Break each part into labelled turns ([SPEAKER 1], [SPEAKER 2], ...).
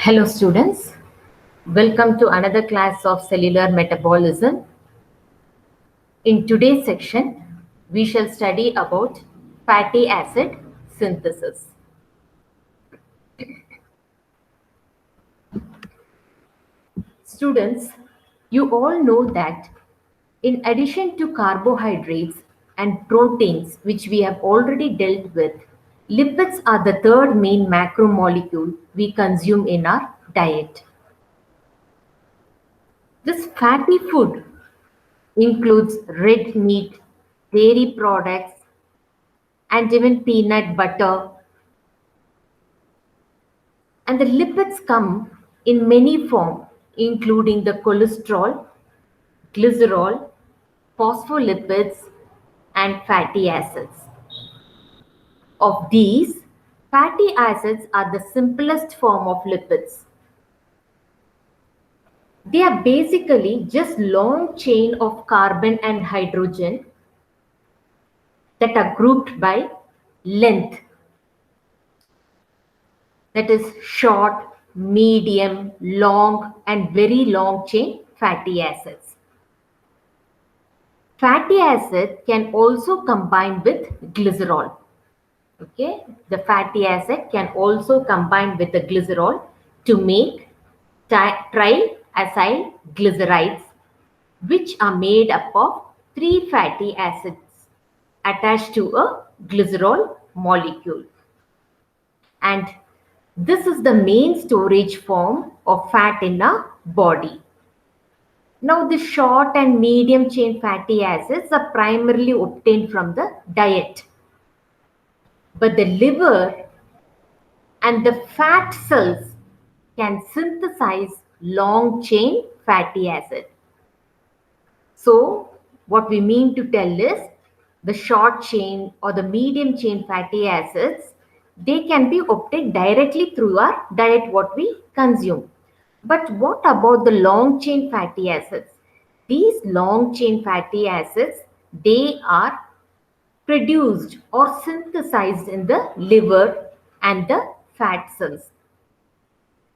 [SPEAKER 1] Hello students, welcome to another class of cellular metabolism. In today's section, we shall study about fatty acid synthesis. Students, you all know that in addition to carbohydrates and proteins, which we have already dealt with, lipids are the third main macromolecule we consume in our diet. This fatty food includes red meat, dairy products, and even peanut butter. And the lipids come in many forms, including the cholesterol, glycerol, phospholipids, and fatty acids. Of these, fatty acids are the simplest form of lipids. They are basically just long chain of carbon and hydrogen that are grouped by length, that is short, medium, long, and very long chain fatty acids. Fatty acid can also combine with glycerol. Okay, the fatty acid can also combine with the glycerol to make triacyl glycerides, which are made up of three fatty acids attached to a glycerol molecule. And this is the main storage form of fat in a body. Now, the short and medium chain fatty acids are primarily obtained from the diet. But the liver and the fat cells can synthesize long chain fatty acid. So, what we mean to tell is the short chain or the medium chain fatty acids, they can be obtained directly through our diet, what we consume. But what about the long chain fatty acids? These long chain fatty acids, they are produced or synthesized in the liver and the fat cells.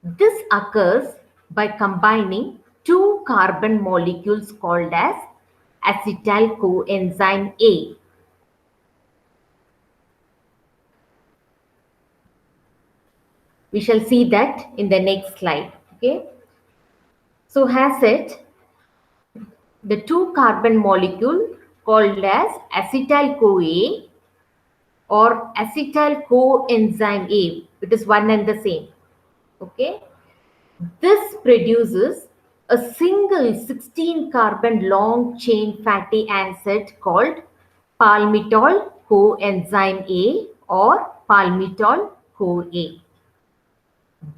[SPEAKER 1] This occurs by combining two carbon molecules called as acetyl coenzyme A. We shall see that in the next slide. Okay. So has it the two carbon molecule called as acetyl CoA or acetyl coenzyme A. It is one and the same. Okay. This produces a single 16 carbon long chain fatty acid called palmitol coenzyme A or palmitol CoA.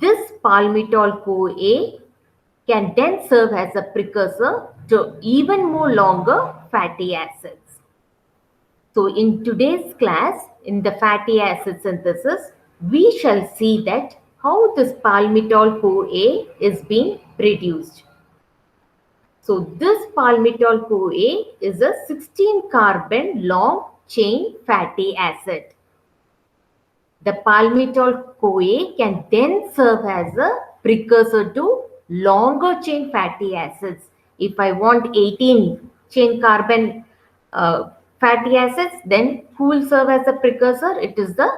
[SPEAKER 1] This palmitol CoA can then serve as a precursor to even more longer fatty acids. So in today's class, in the fatty acid synthesis, we shall see that how this palmitol CoA is being produced. So this palmitol CoA is a 16 carbon long chain fatty acid. The palmitol CoA can then serve as a precursor to longer chain fatty acids. If I want 18 chain carbon fatty acids, then who will serve as a precursor? It is the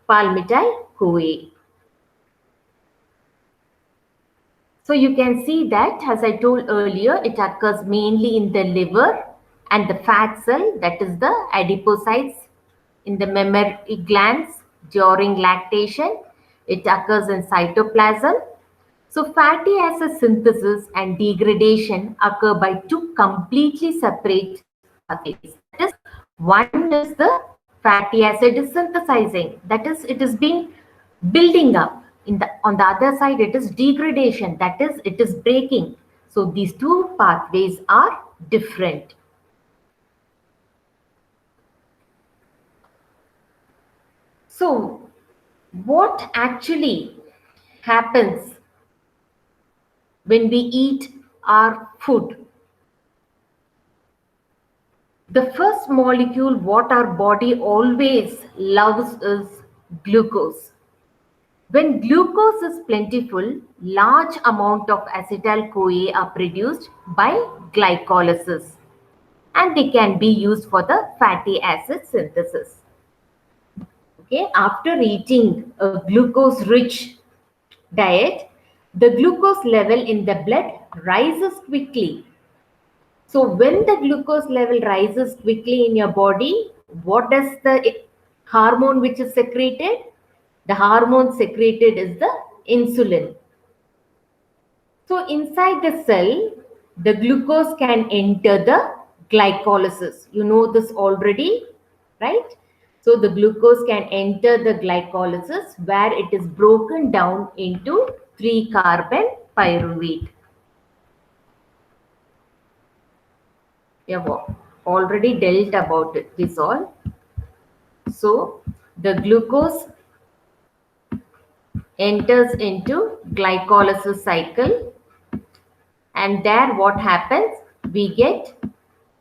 [SPEAKER 1] palmityl CoA. So you can see that, as I told earlier, it occurs mainly in the liver and the fat cell, that is the adipocytes, in the mammary glands during lactation. It occurs in cytoplasm. So fatty acid synthesis and degradation occur by two completely separate pathways. That is, one is the fatty acid is synthesizing, that is, it is being building up. On the other side, it is degradation, that is, it is breaking. So these two pathways are different. So what actually happens when we eat our food? The first molecule what our body always loves is glucose. When glucose is plentiful, large amount of acetyl-CoA are produced by glycolysis, and they can be used for the fatty acid synthesis. Okay, after eating a glucose-rich diet, the glucose level in the blood rises quickly. So when the glucose level rises quickly in your body, what does the hormone which is secreted? The hormone secreted is the insulin. So inside the cell, the glucose can enter the glycolysis. You know this already, right? So the glucose can enter the glycolysis where it is broken down into 3-carbon pyruvate. We have already dealt about this all. So the glucose enters into glycolysis cycle, and there what happens? We get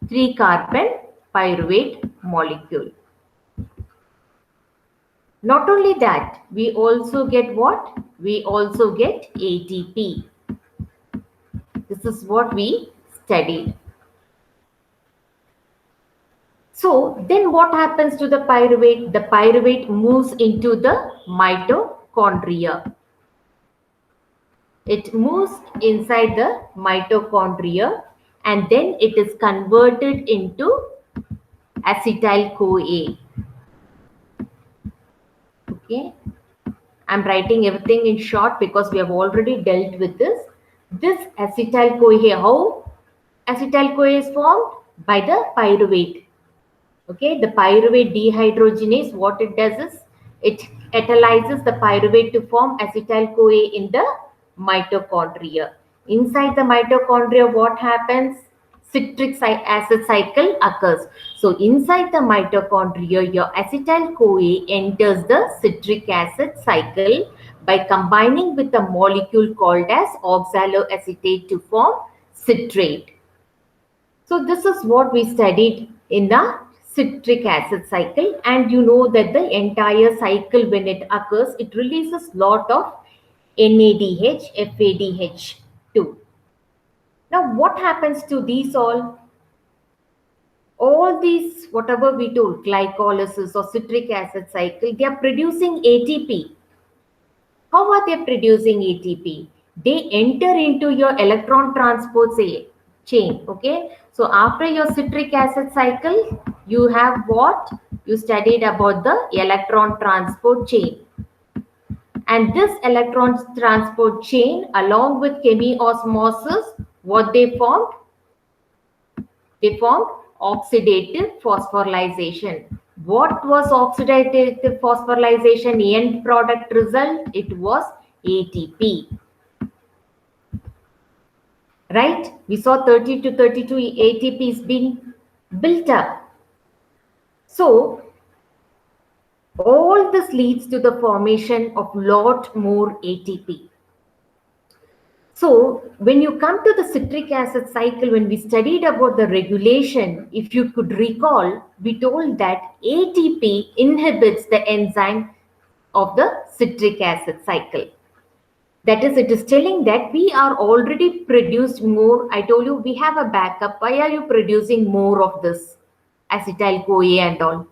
[SPEAKER 1] 3-carbon pyruvate molecule. Not only that, we also get what? We also get ATP. This is what we studied. So then what happens to the pyruvate? The pyruvate moves into the mitochondria. It moves inside the mitochondria, and then it is converted into acetyl-CoA. Okay, I'm writing everything in short because we have already dealt with this. This acetyl-CoA, how acetyl-CoA is formed? By the pyruvate. Okay, the pyruvate dehydrogenase, what it does is it catalyzes the pyruvate to form acetyl-CoA in the mitochondria. Inside the mitochondria, what happens? Citric acid cycle occurs. So inside the mitochondria, your acetyl-CoA enters the citric acid cycle by combining with a molecule called as oxaloacetate to form citrate. So this is what we studied in the citric acid cycle, and you know that the entire cycle, when it occurs, it releases lot of NADH, FADH2. Now what happens to these all? All these, whatever we told, glycolysis or citric acid cycle, they are producing ATP. How are they producing ATP? They enter into your electron transport chain. Okay, so after your citric acid cycle, you have what? You studied about the electron transport chain. And this electron transport chain, along with chemiosmosis, what they formed? They formed oxidative phosphorylation. What was oxidative phosphorylation? End product result? It was ATP. Right? We saw 30 to 32 ATPs being built up. So all this leads to the formation of lot more ATP. So when you come to the citric acid cycle, when we studied about the regulation, if you could recall, we told that ATP inhibits the enzyme of the citric acid cycle. That is, it is telling that we are already produced more. I told you we have a backup. Why are you producing more of this acetyl-CoA and all?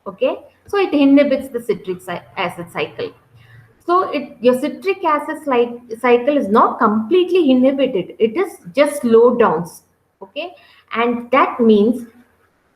[SPEAKER 1] Okay, so it inhibits the citric acid cycle. So your citric acid cycle is not completely inhibited. It is just slowed down. Okay, and that means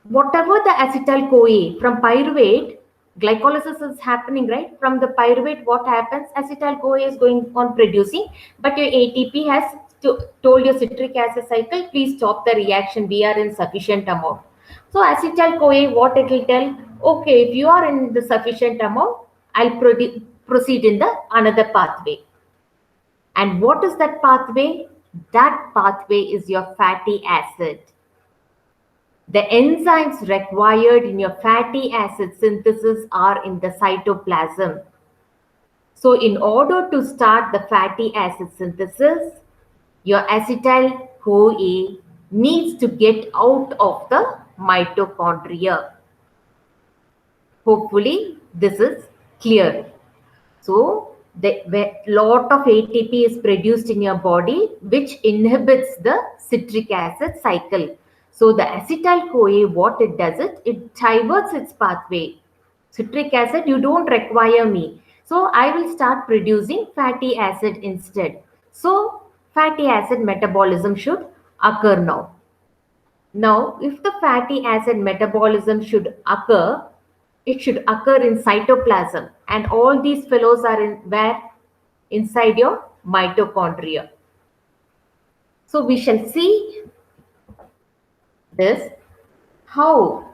[SPEAKER 1] whatever the acetyl-CoA from pyruvate, glycolysis is happening, right? From the pyruvate, what happens? Acetyl-CoA is going on producing, but your ATP has told your citric acid cycle, please stop the reaction. We are in sufficient amount. So acetyl-CoA, what it will tell? Okay, if you are in the sufficient amount, I'll proceed in the another pathway. And what is that pathway? That pathway is your fatty acid. The enzymes required in your fatty acid synthesis are in the cytoplasm. So in order to start the fatty acid synthesis, your acetyl-CoA needs to get out of the mitochondria. Hopefully this is clear. So the lot of ATP is produced in your body, which inhibits the citric acid cycle. So the acetyl-CoA, what it does, it diverts its pathway. Citric acid, you don't require me. So I will start producing fatty acid instead. So fatty acid metabolism should occur now. Now, if the fatty acid metabolism should occur, it should occur in cytoplasm, and all these fellows are in where? Inside your mitochondria. So we shall see this, how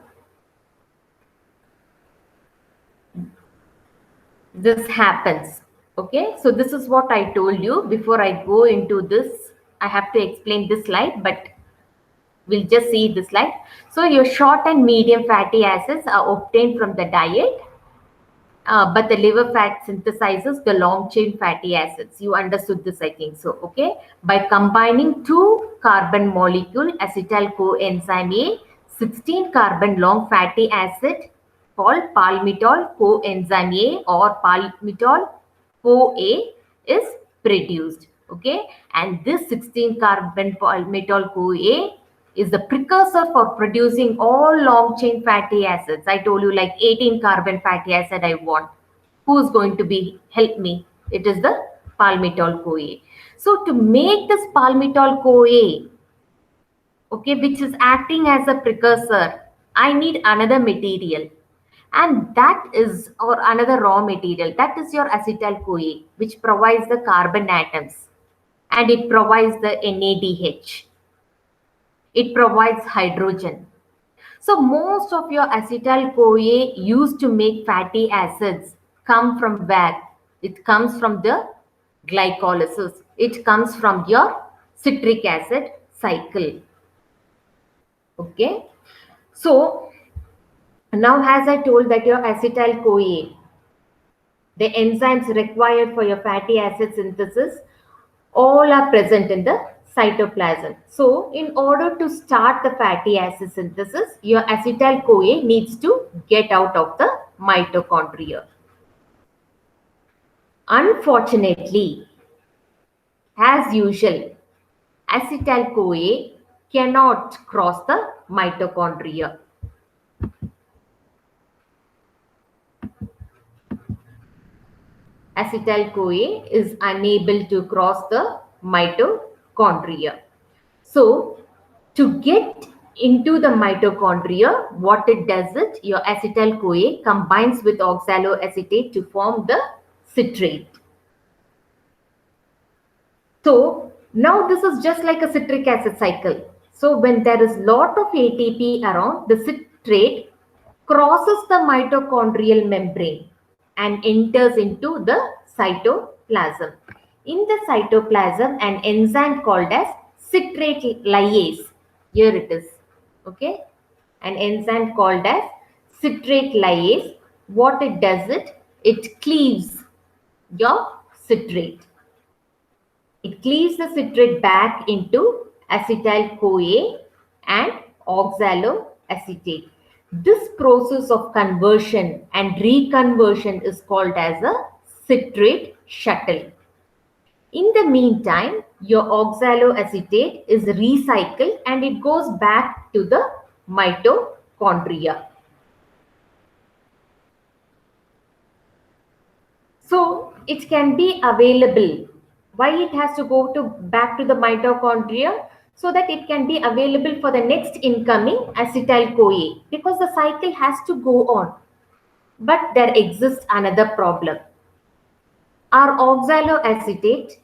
[SPEAKER 1] this happens. Okay, so this is what I told you. Before I go into this, I have to explain this slide, but we'll just see this slide. So your short and medium fatty acids are obtained from the diet, but the liver fat synthesizes the long chain fatty acids. You understood this, I think so. Okay, by combining two carbon molecule acetyl coenzyme A, 16 carbon long fatty acid called palmitol coenzyme A or palmitol CoA is produced. Okay, and this 16 carbon palmitol CoA is the precursor for producing all long chain fatty acids. I told you like 18 carbon fatty acid I want. Who's going to be help me? It is the palmitol CoA. So to make this palmitol CoA, okay, which is acting as a precursor, I need another material. And that is, or another raw material, that is your acetyl CoA, which provides the carbon atoms and it provides the NADH. It provides hydrogen. So most of your acetyl CoA used to make fatty acids come from where? It comes from the glycolysis. It comes from your citric acid cycle. Okay. So now, as I told that your acetyl CoA, the enzymes required for your fatty acid synthesis, all are present in the cytoplasm. So in order to start the fatty acid synthesis, your acetyl CoA needs to get out of the mitochondria. Unfortunately, as usual, acetyl CoA cannot cross the mitochondria. Acetyl CoA is unable to cross the mitochondria. So to get into the mitochondria, what it does it, your acetyl CoA combines with oxaloacetate to form the citrate. So now this is just like a citric acid cycle. So when there is lot of ATP around, the citrate crosses the mitochondrial membrane and enters into the cytoplasm. In the cytoplasm, an enzyme called as citrate lyase, here it is, okay, an enzyme called as citrate lyase, what it does it cleaves your citrate. It cleaves the citrate back into acetyl CoA and oxaloacetate. This process of conversion and reconversion is called as a citrate shuttle. In the meantime, your oxaloacetate is recycled and it goes back to the mitochondria. So it can be available. Why it has to go back to the mitochondria? So that it can be available for the next incoming acetyl CoA, because the cycle has to go on. But there exists another problem. Our oxaloacetate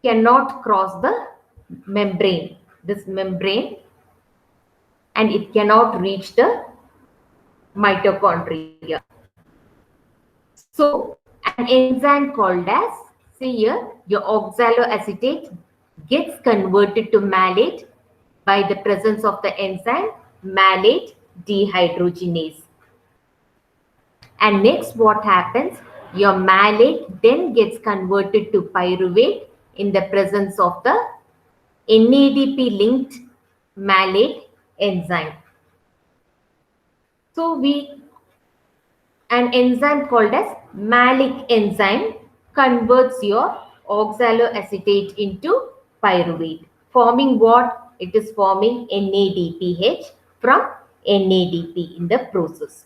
[SPEAKER 1] cannot cross the membrane, this membrane, and it cannot reach the mitochondria. So an enzyme called as, see here, your oxaloacetate gets converted to malate by the presence of the enzyme malate dehydrogenase. And next what happens? Your malate then gets converted to pyruvate in the presence of the NADP linked malate enzyme. So an enzyme called as malic enzyme converts your oxaloacetate into pyruvate, forming what? It is forming NADPH from NADP in the process.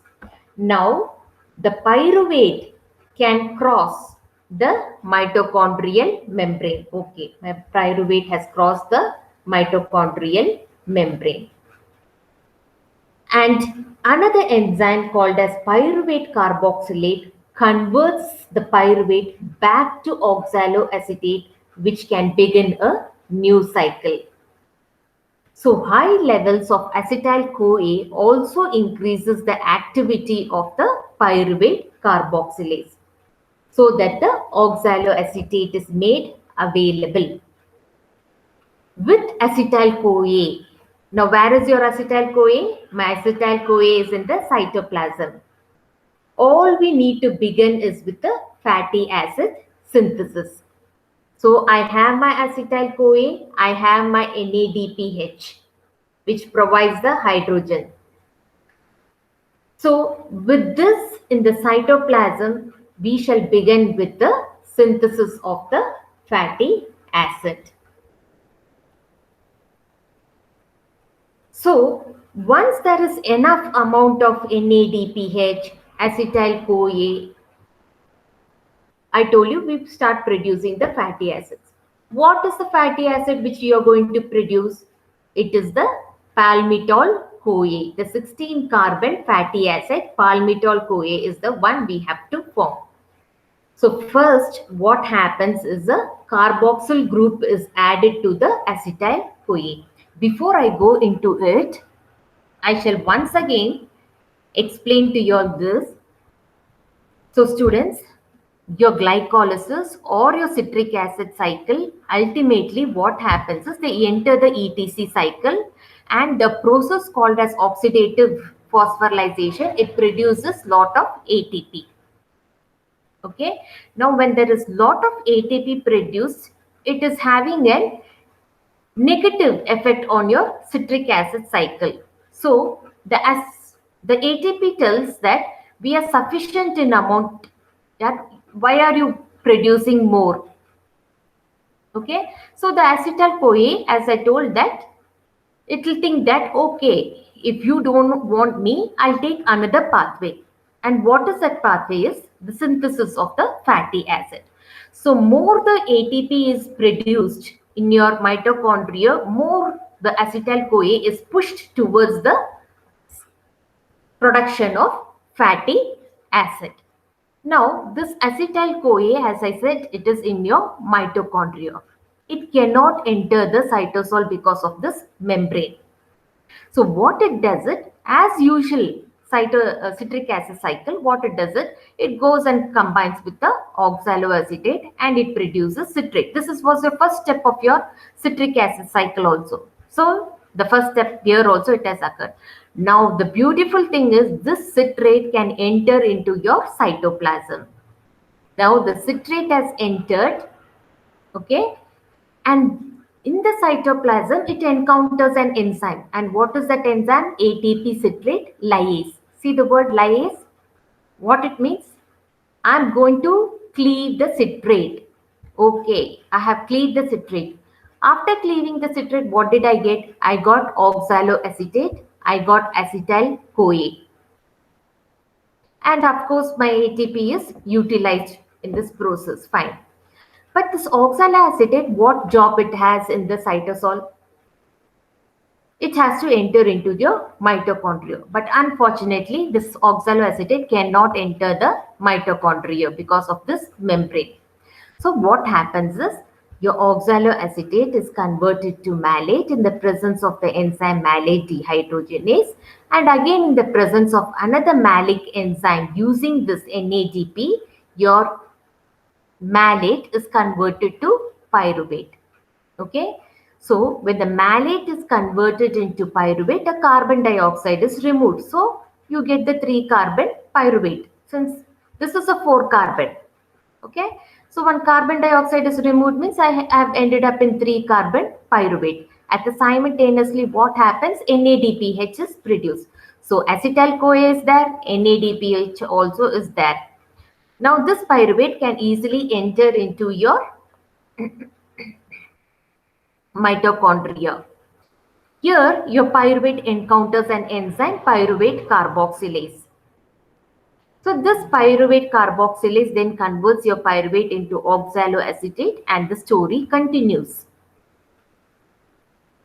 [SPEAKER 1] Now, the pyruvate can cross the mitochondrial membrane. Okay, my pyruvate has crossed the mitochondrial membrane. And another enzyme called as pyruvate carboxylate converts the pyruvate back to oxaloacetate, which can begin a new cycle. So high levels of acetyl-CoA also increases the activity of the pyruvate carboxylase so that the oxaloacetate is made available. With acetyl-CoA, now where is your acetyl-CoA? My acetyl-CoA is in the cytoplasm. All we need to begin is with the fatty acid synthesis. So I have my acetyl-CoA, I have my NADPH, which provides the hydrogen. So with this in the cytoplasm, we shall begin with the synthesis of the fatty acid. So once there is enough amount of NADPH, acetyl-CoA, I told you we start producing the fatty acids. What is the fatty acid which you are going to produce? It is the palmitol-CoA. The 16 carbon fatty acid palmitol-CoA is the one we have to form. So first what happens is a carboxyl group is added to the acetyl-CoA. Before I go into it, I shall once again explain to you all this. So students, your glycolysis or your citric acid cycle, ultimately what happens is they enter the ETC cycle, and the process called as oxidative phosphorylation, it produces lot of ATP. Okay, now when there is lot of ATP produced, it is having a negative effect on your citric acid cycle. So the ATP tells that we are sufficient in amount, that why are you producing more? Okay, so the acetyl-CoA, as I told, that it will think that okay, if you don't want me, I'll take another pathway. And what is that pathway? Is the synthesis of the fatty acid. So more the ATP is produced in your mitochondria, more the acetyl-CoA is pushed towards the production of fatty acid. Now this acetyl-CoA, as I said, it is in your mitochondria. It cannot enter the cytosol because of this membrane. So what it does, it as usual citric acid cycle, what it does, it goes and combines with the oxaloacetate and it produces citrate. This was the first step of your citric acid cycle also. So the first step here also it has occurred. Now the beautiful thing is this citrate can enter into your cytoplasm. Now the citrate has entered, okay, and in the cytoplasm, it encounters an enzyme. And what is that enzyme? ATP citrate lyase. See the word lyase? What it means? I'm going to cleave the citrate. Okay, I have cleaved the citrate. After cleaving the citrate, what did I get? I got oxaloacetate. I got acetyl-CoA. And of course, my ATP is utilized in this process. Fine. But this oxaloacetate, what job it has in the cytosol? It has to enter into your mitochondria. But unfortunately, this oxaloacetate cannot enter the mitochondria because of this membrane. So what happens is your oxaloacetate is converted to malate in the presence of the enzyme malate dehydrogenase, and again in the presence of another malic enzyme using this NADP, your malate is converted to pyruvate. Okay, so when the malate is converted into pyruvate, a carbon dioxide is removed, so you get the 3 carbon pyruvate. Since this is a 4 carbon, okay, so 1 carbon dioxide is removed means I have ended up in 3 carbon pyruvate. At the simultaneously what happens? NADPH is produced. So acetyl-CoA is there, NADPH also is there. Now this pyruvate can easily enter into your mitochondria. Here, your pyruvate encounters an enzyme, pyruvate carboxylase. So this pyruvate carboxylase then converts your pyruvate into oxaloacetate and the story continues.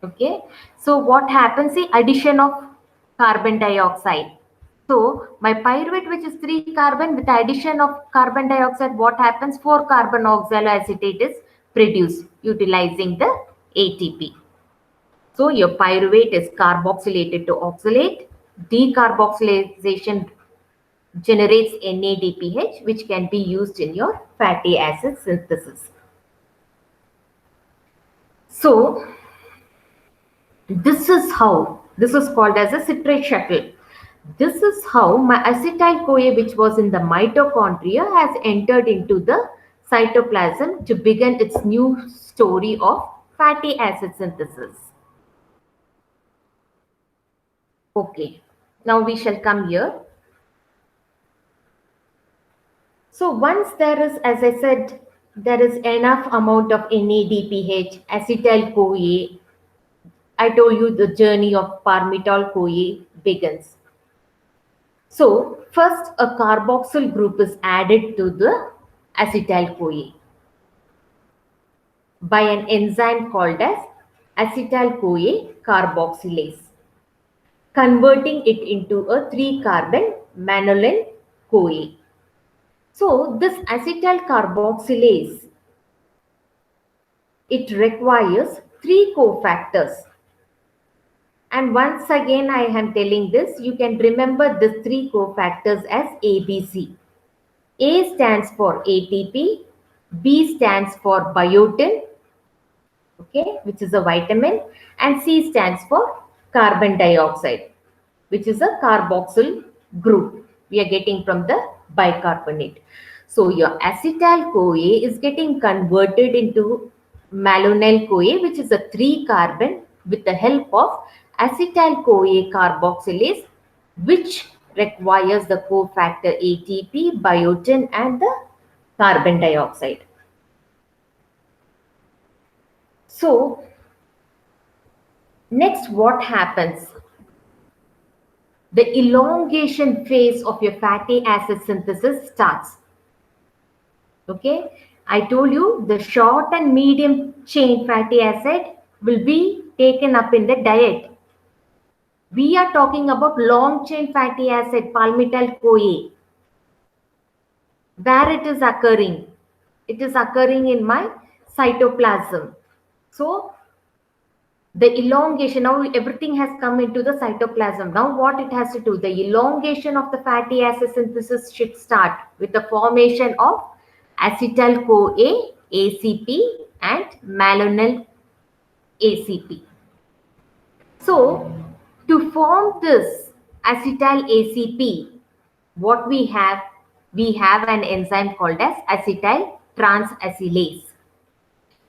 [SPEAKER 1] Okay. So what happens? The addition of carbon dioxide. So my pyruvate, which is 3 carbon, with the addition of carbon dioxide, what happens? 4 carbon oxaloacetate is produced utilizing the ATP. So your pyruvate is carboxylated to oxalate. Decarboxylation generates NADPH, which can be used in your fatty acid synthesis. So this is called as a citrate shuttle. This is how my acetyl-CoA, which was in the mitochondria, has entered into the cytoplasm to begin its new story of fatty acid synthesis. Okay, now we shall come here. So once there is, as I said, there is enough amount of NADPH, acetyl-CoA, I told you the journey of palmitoyl-CoA begins. So first a carboxyl group is added to the acetyl-CoA by an enzyme called as acetyl-CoA carboxylase, converting it into a 3-carbon mannoline CoA. So this acetyl carboxylase, it requires 3 cofactors. And once again I am telling this, you can remember these 3 cofactors as ABC. A stands for ATP, B stands for biotin, okay, which is a vitamin, and C stands for carbon dioxide, which is a carboxyl group we are getting from the bicarbonate. So your acetyl-CoA is getting converted into malonyl-CoA, which is a 3-carbon with the help of acetyl-CoA carboxylase, which requires the cofactor ATP, biotin, and the carbon dioxide. So next, what happens? The elongation phase of your fatty acid synthesis starts. Okay, I told you the short and medium chain fatty acid will be taken up in the diet. We are talking about long chain fatty acid, palmitoyl-CoA. Where it is occurring? It is occurring in my cytoplasm. So the elongation, now everything has come into the cytoplasm. Now what it has to do? The elongation of the fatty acid synthesis should start with the formation of acetyl-CoA, ACP, and malonyl ACP. So to form this acetyl ACP, what we have an enzyme called as acetyl transacylase.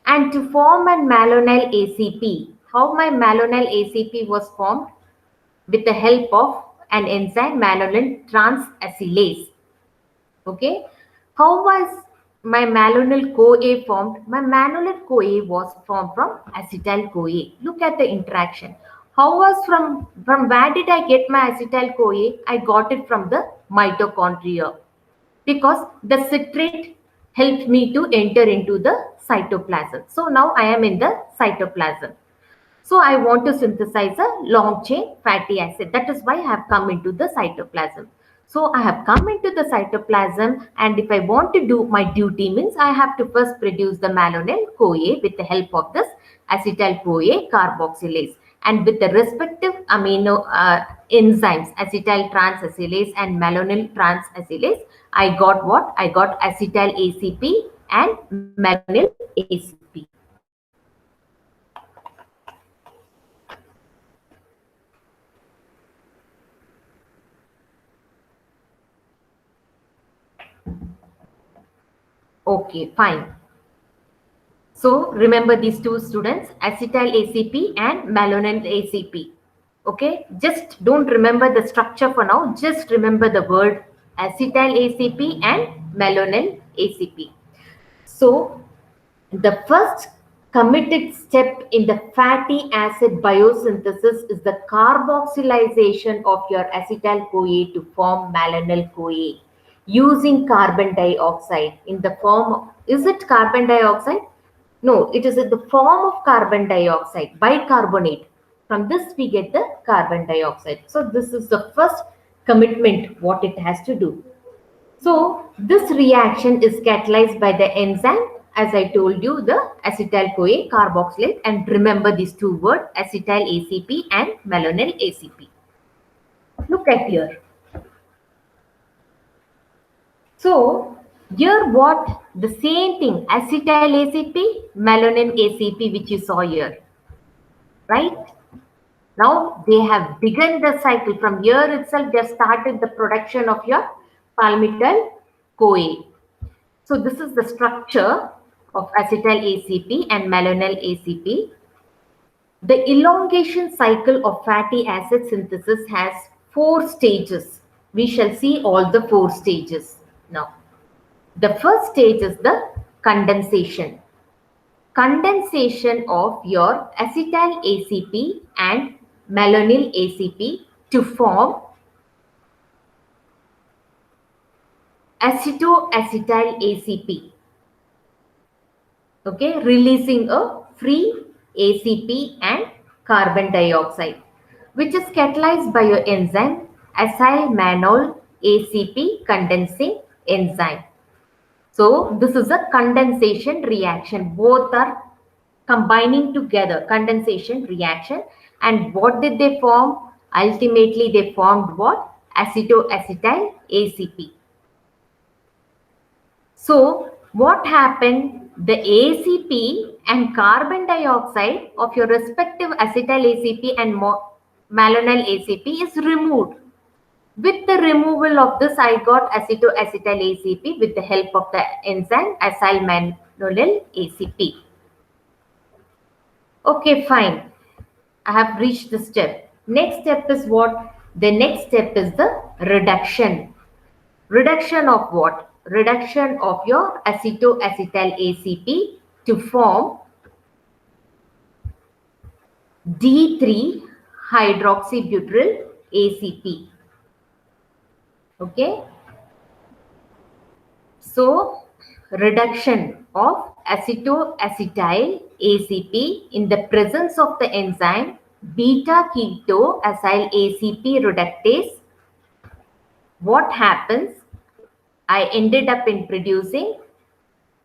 [SPEAKER 1] And to form an malonyl ACP, how my malonyl ACP was formed? With the help of an enzyme malonyl transacylase. Okay, how was my malonyl CoA formed? My malonyl CoA was formed from acetyl CoA. Look at the interaction. How was from where did I get my acetyl CoA? I got it from the mitochondria, because the citrate helped me to enter into the cytoplasm. So now I am in the cytoplasm. So I want to synthesize a long chain fatty acid. That is why I have come into the cytoplasm. So I have come into the cytoplasm, and if I want to do my duty, means I have to first produce the malonyl CoA with the help of this acetyl CoA carboxylase, and with the respective amino enzymes acetyl transacylase and malonyl transacylase, I got what? I got acetyl ACP and malonyl ACP. Okay, fine. So remember these two students, acetyl ACP and malonyl ACP. Okay, just don't remember the structure for now. Just remember the word acetyl ACP and malonyl ACP. So the first committed step in the fatty acid biosynthesis is the carboxylation of your acetyl-CoA to form malonyl-CoA using carbon dioxide in the form of, is it carbon dioxide? No, it is in the form of carbon dioxide, bicarbonate. From this we get the carbon dioxide. So this is the first commitment what it has to do. So this reaction is catalyzed by the enzyme, as I told you, the acetyl-CoA carboxylate, and remember these two words, acetyl ACP and malonyl ACP. Look at here. So here what? The same thing, acetyl ACP, malonyl ACP, which you saw here, right? Now they have begun the cycle. From here itself, they have started the production of your palmitoyl-CoA. So this is the structure of acetyl ACP and malonyl ACP. The elongation cycle of fatty acid synthesis has 4 stages. We shall see all the 4 stages now. The first stage is the condensation. Condensation of your acetyl ACP and malonyl ACP to form acetoacetyl ACP. Okay, releasing a free ACP and carbon dioxide, which is catalyzed by your enzyme acylmanol ACP condensing enzyme. So this is a condensation reaction. Both are combining together, condensation reaction. And what did they form? Ultimately, they formed what? Acetoacetyl ACP. So what happened? The ACP and carbon dioxide of your respective acetyl ACP and malonyl ACP is removed. With the removal of this, I got acetoacetyl ACP with the help of the enzyme acylmanol ACP. Okay, fine. I have reached the step. Next step is what? The next step is the reduction. Reduction of what? Reduction of your acetoacetyl ACP to form D3 hydroxybutyryl ACP. Okay. So reduction of acetoacetyl ACP in the presence of the enzyme beta ketoacyl ACP reductase. What happens? I ended up in producing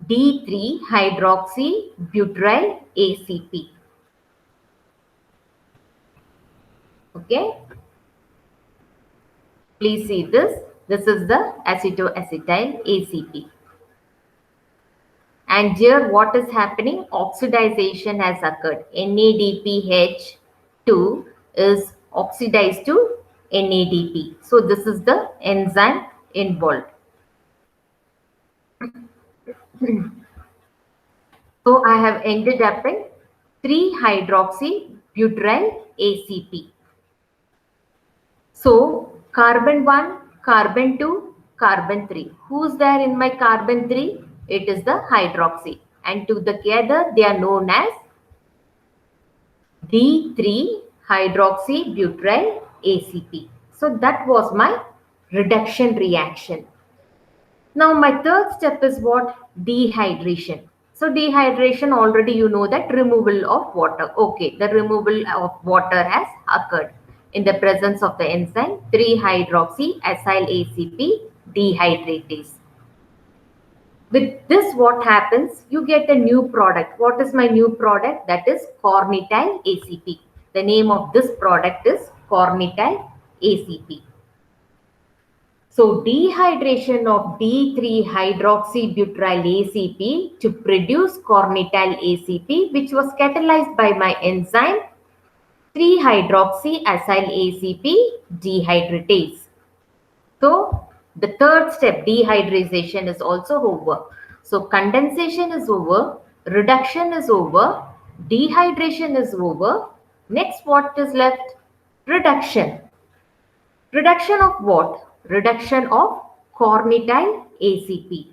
[SPEAKER 1] D3 hydroxybutyryl ACP. Okay. Please see this. This is the acetoacetyl ACP. And here what is happening? Oxidization has occurred. NADPH2 is oxidized to NADP. So this is the enzyme involved. So I have ended up in 3-hydroxybutyryl ACP. So carbon 1, carbon 2, carbon 3. Who's there in my carbon 3? It is the hydroxy. And together they are known as D3-hydroxybutyryl ACP. So that was my reduction reaction. Now my third step is what? Dehydration. So dehydration, already you know that removal of water. Okay, the removal of water has occurred in the presence of the enzyme 3-hydroxyacyl ACP dehydratase. With this, what happens? You get a new product. What is my new product? That is cornetyl ACP. The name of this product is cornetyl ACP. So dehydration of D3-hydroxybutyryl ACP to produce cornetyl ACP, which was catalyzed by my enzyme 3-hydroxyacyl ACP dehydratase. So the third step, dehydration, is also over. So condensation is over, reduction is over, dehydration is over. Next, what is left? Reduction. Reduction of what? Reduction of cornetyl ACP.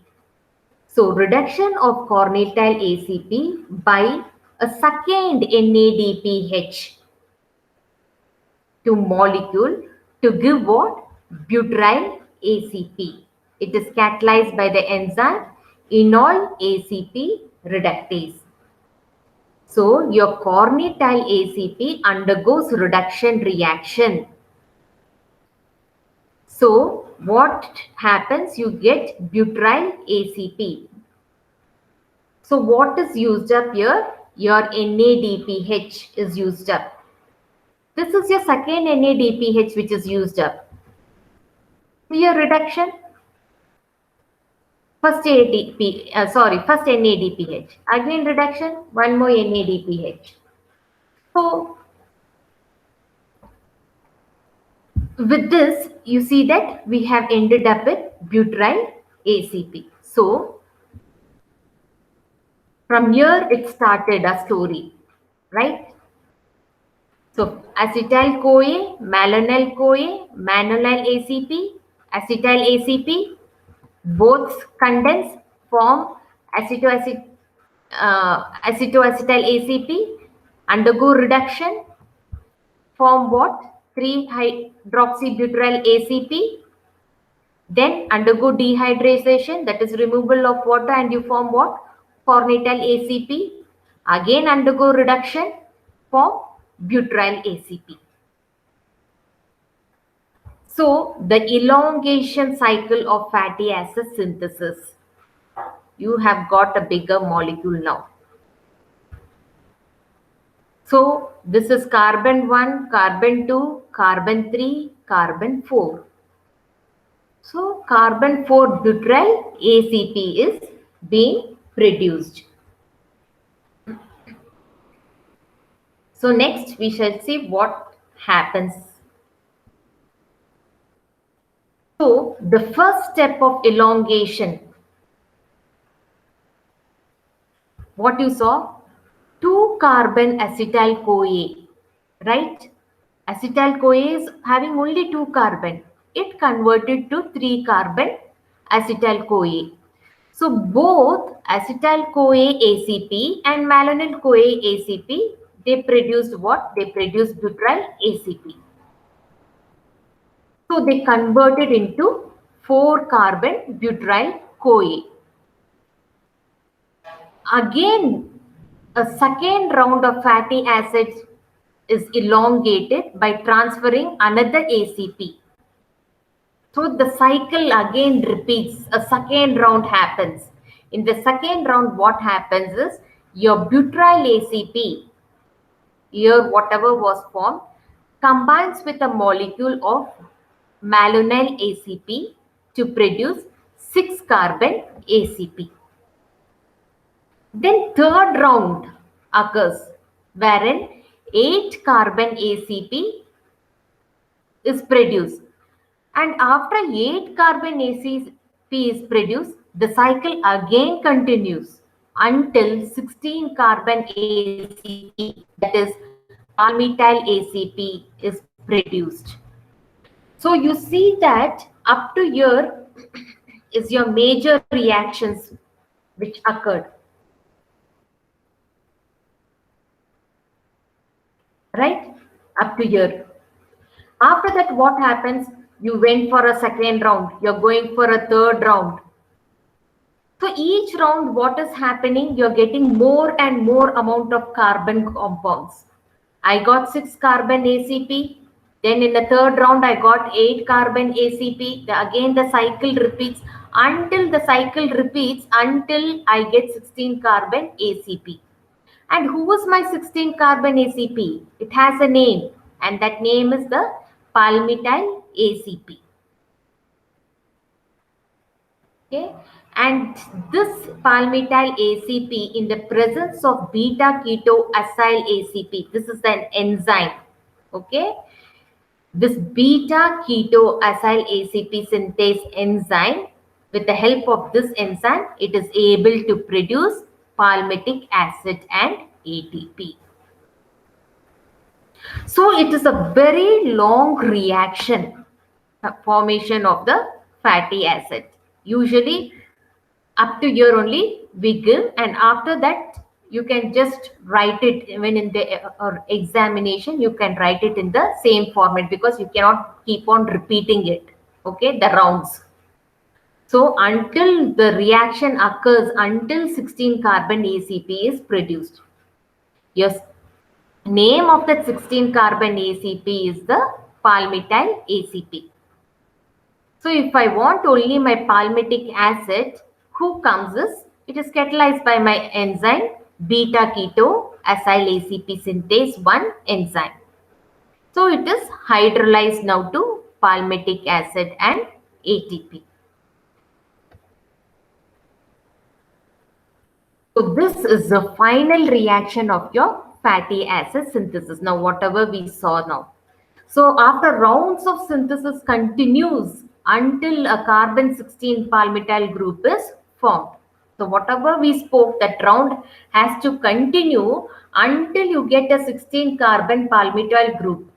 [SPEAKER 1] So reduction of cornetyl ACP by a second NADPH to molecule to give what? Butyryl ACP. It is catalyzed by the enzyme enol ACP reductase. So your cornetyl ACP undergoes reduction reaction. So what happens? You get butyryl ACP. So what is used up here? Your NADPH is used up. This is your second NADPH which is used up. Your reduction. First first NADPH. Again reduction, one more NADPH. So with this, you see that we have ended up with butyryl ACP. So from here it started a story, right? So acetyl-CoA, malonyl-CoA, manonyl ACP, acetyl ACP, both condense, form acetoacetyl ACP, undergo reduction, form what? 3-hydroxybutyryl ACP, then undergo dehydration, that is removal of water, and you form what? Cornetyl ACP, again undergo reduction, form butyryl ACP. So the elongation cycle of fatty acid synthesis. You have got a bigger molecule now. So this is carbon 1, carbon 2, carbon 3, carbon 4. So carbon 4 butyryl ACP is being produced. So next we shall see what happens. So the first step of elongation, what you saw? 2 carbon acetyl-CoA, right? Acetyl-CoA is having only 2 carbon. It converted to 3 carbon acetyl-CoA. So both acetyl-CoA ACP and malonyl-CoA ACP, they produced what? They produced butyryl ACP. So they converted into 4 carbon butyryl-CoA. Again, a second round of fatty acids is elongated by transferring another ACP. So the cycle again repeats, a second round happens. In the second round, what happens is your butyryl ACP, here whatever was formed, combines with a molecule of malonyl ACP to produce 6 carbon ACP. Then third round occurs wherein 8 carbon ACP is produced, and after 8 carbon ACP is produced, the cycle again continues until 16 carbon ACP, that is palmitoyl ACP, is produced. So you see that up to here is your major reactions which occurred. Right? Up to here. After that, what happens? You went for a second round. You're going for a third round. So each round, what is happening? You're getting more and more amount of carbon compounds. I got 6 carbon ACP. Then in the third round, I got 8 carbon ACP. Again, the cycle repeats until I get 16 carbon ACP. And who was my 16 carbon ACP? It has a name, and that name is the palmitoyl ACP. Okay, and this palmitoyl ACP in the presence of beta ketoacyl ACP, this is an enzyme. Okay, this beta ketoacyl ACP synthase enzyme, with the help of this enzyme, it is able to produce palmitic acid and ATP. So it is a very long reaction, formation of the fatty acid. Usually up to year only we give, and after that you can just write it even in the examination. You can write it in the same format because you cannot keep on repeating it. Okay, the rounds. So until the reaction occurs, until 16 carbon ACP is produced. Yes, name of that 16 carbon ACP is the palmityl ACP. So if I want only my palmitic acid, who comes is, it is catalyzed by my enzyme beta keto acyl ACP synthase 1 enzyme. So it is hydrolyzed now to palmitic acid and ATP. So this is the final reaction of your fatty acid synthesis. Now whatever we saw now. So after rounds of synthesis continues until a carbon 16 palmityl group is formed. So whatever we spoke, that round has to continue until you get a 16 carbon palmityl group.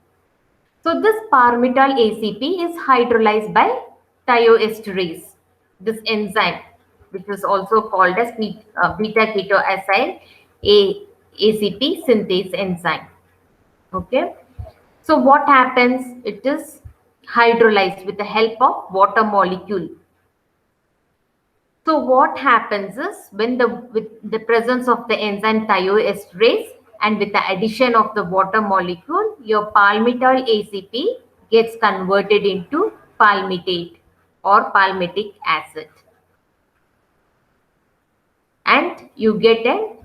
[SPEAKER 1] So this palmityl ACP is hydrolyzed by thioesterase, this enzyme, which is also called as beta ketoacyl ACP synthase enzyme. Okay. So what happens? It is hydrolyzed with the help of water molecule. So what happens is, when with the presence of the enzyme thioesterase and with the addition of the water molecule, your palmityl ACP gets converted into palmitate or palmitic acid, and you get an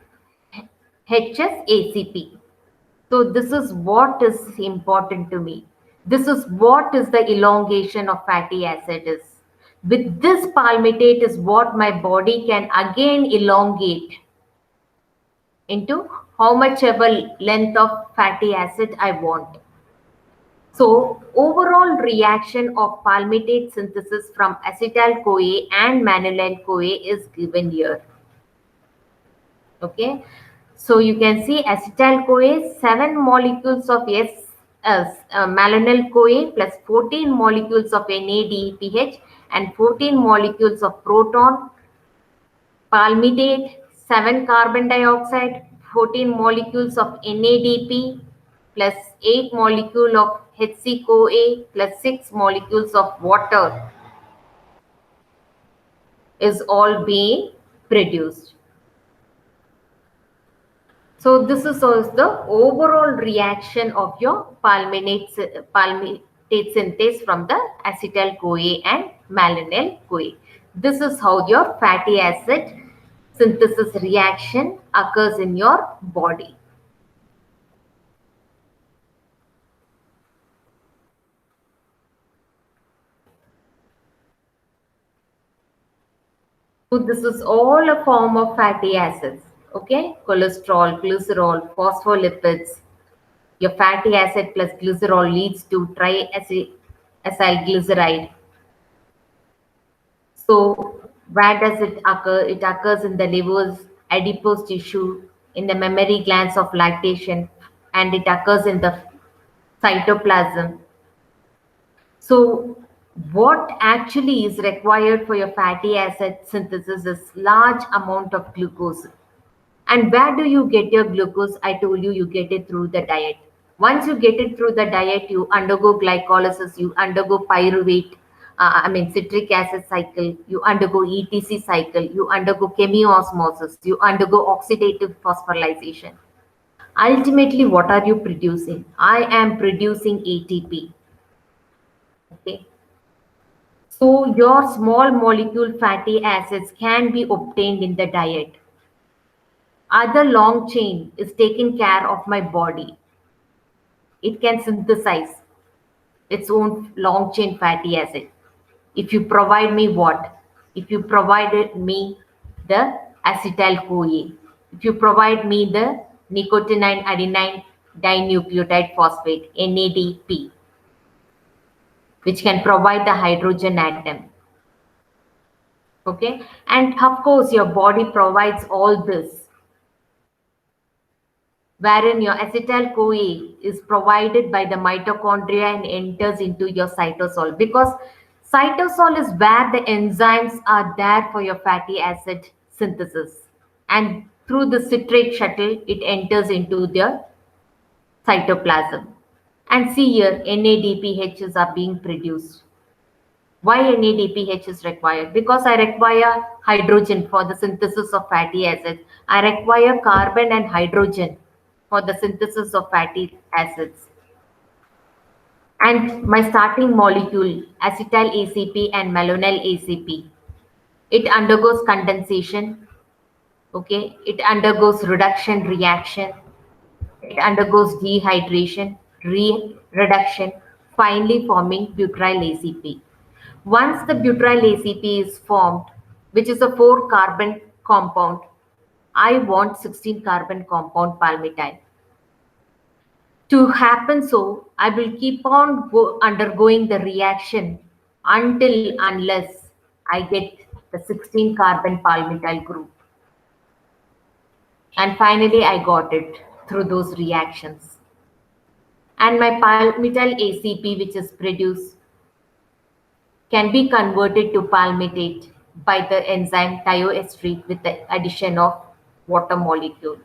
[SPEAKER 1] HSACP. So this is what is important to me. This is what is the elongation of fatty acid is. With this palmitate is what my body can again elongate into how much ever length of fatty acid I want. So overall reaction of palmitate synthesis from acetyl-CoA and malonyl-CoA is given here. Okay, so you can see acetyl-CoA, 7 molecules of malonyl-CoA plus 14 molecules of NADPH and 14 molecules of proton. Palmitate, 7 carbon dioxide, 14 molecules of NADP plus 8 molecule of HCCoA plus 6 molecules of water is all being produced. So this is also the overall reaction of your palmitate synthase from the acetyl-CoA and malonyl-CoA. This is how your fatty acid synthesis reaction occurs in your body. So this is all a form of fatty acids. Okay, cholesterol, glycerol, phospholipids. Your fatty acid plus glycerol leads to triacylglyceride. So where does it occur? It occurs in the liver's adipose tissue, in the mammary glands of lactation, and it occurs in the cytoplasm. So what actually is required for your fatty acid synthesis is large amount of glucose. And where do you get your glucose? I told you, you get it through the diet. Once you get it through the diet, you undergo glycolysis, you undergo pyruvate, citric acid cycle, you undergo ETC cycle, you undergo chemiosmosis, you undergo oxidative phosphorylation. Ultimately, what are you producing? I am producing ATP. Okay. So your small molecule fatty acids can be obtained in the diet. Other long chain is taken care of my body. It can synthesize its own long chain fatty acid. If you provide me what? If you provided me the acetyl-CoA, if you provide me the nicotinamide adenine dinucleotide phosphate, NADP, which can provide the hydrogen atom. Okay, and of course your body provides all this, wherein your acetyl-CoA is provided by the mitochondria and enters into your cytosol, because Cytosol is where the enzymes are there for your fatty acid synthesis. And through the citrate shuttle, it enters into the cytoplasm. And see here, NADPHs are being produced. Why NADPH is required? Because I require hydrogen for the synthesis of fatty acids. I require carbon and hydrogen for the synthesis of fatty acids. And my starting molecule, acetyl ACP and malonyl ACP, it undergoes condensation, okay? It undergoes reduction reaction, it undergoes dehydration, reduction, finally forming butyl ACP. Once the butyl ACP is formed, which is a 4-carbon compound, I want 16-carbon compound palmitoyl. To happen so, I will keep on undergoing the reaction until unless I get the 16-carbon palmitoyl group. And finally, I got it through those reactions. And my palmitoyl ACP, which is produced, can be converted to palmitate by the enzyme thioester with the addition of water molecule.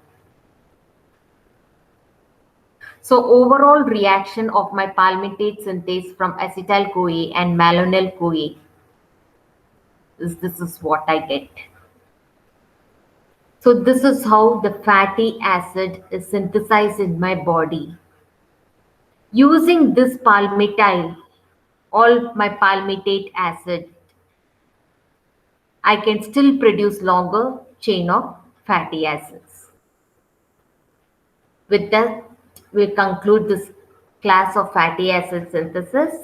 [SPEAKER 1] So overall reaction of my palmitate synthase from acetyl-CoA and malonyl-CoA is this is what I get. So this is how the fatty acid is synthesized in my body. Using this palmitoyl, all my palmitate acid, I can still produce longer chain of fatty acids. With that, we conclude this class of fatty acid synthesis.